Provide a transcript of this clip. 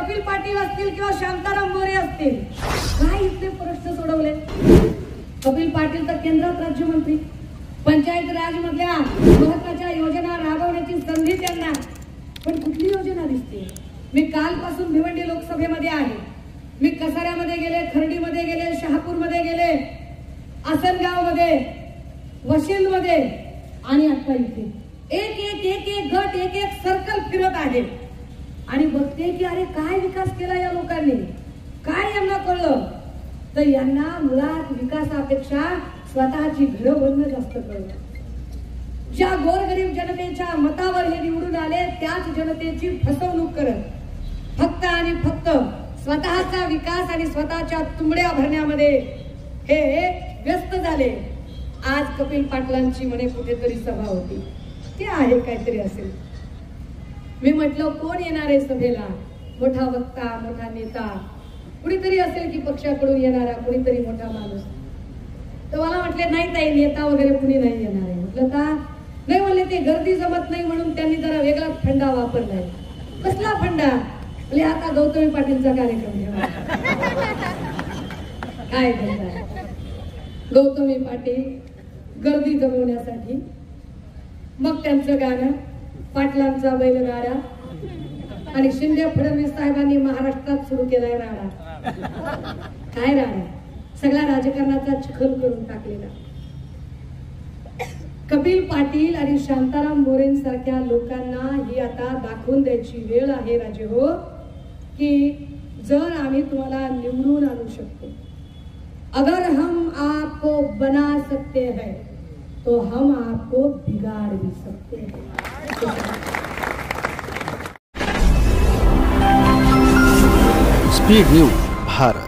कपिल पाटील असतील किंवा शांताराम मोरे असतील, काय इथले प्रश्न सोडवले? कपिल पाटील तर केंद्रात राज्यमंत्री, पंचायत राज मधल्या महत्वाच्या योजना राबवण्याची संधी त्यांना, पण कुठली योजना दिसते? मी कालपासून भिवंडी लोकसभेमध्ये आहे, मी कसाऱ्यामध्ये गेले, खर्डीमध्ये गेले, शहापूरमध्ये गेले, आसनगावमध्ये, वशिलमध्ये आणि आता इथे एक एक एक एक गट एक एक सर्कल फिरत आहे आणि बघते की अरे काय विकास केला या लोकांनी, काय यांना कळलं? तर यांना मुळात विकासापेक्षा स्वतःची घरं बनणं जास्त कळलं. ज्या गोरगरीब जनतेच्या मतावर हे निवडून आले त्याच जनतेची फसवणूक करत फक्त आणि फक्त स्वतःचा विकास आणि स्वतःच्या तुंबड्या भरण्यामध्ये हे व्यस्त झाले. आज कपिल पाटलांची म्हणे कुठेतरी सभा होती, ते आहे काहीतरी असेल. मी म्हटलं कोण येणार आहे सभेला? मोठा वक्ता, मोठा नेता कुणीतरी असेल की पक्षाकडून येणारा कोणीतरी मोठा माणूस. तर मला म्हटले नाही ताई, नेता वगैरे कुणी नाही येणार आहे. म्हटलं का नाही? म्हणले ते गर्दी जमत नाही म्हणून त्यांनी जरा वेगळाच फंडा वापरलाय. कसला फंडा? म्हणजे आता गौतमी पाटीलचा कार्यक्रम घ्या. काय फंडा? गौतमी पाटील गर्दी जमवण्यासाठी, मग त्यांचं गाणं, पाटलांचा बैलगाडा, आणि शिंदे फडणवीस साहेबांनी महाराष्ट्रात सुरू केलाय राडा. काय राडा? सगळा राजकारणाचा चिखल करून टाकलेला. कपिल पाटील आणि शांताराम मोरेंसारख्या लोकांना ही आता दाखवून द्यायची वेळ आहे राजे हो, की जर आम्ही तुम्हाला निवडून आणू शकतो, अगर हम आपको बना सकते हैं तो हम आपको बिगाड़ भी सकते हैं. Speed news Bharat.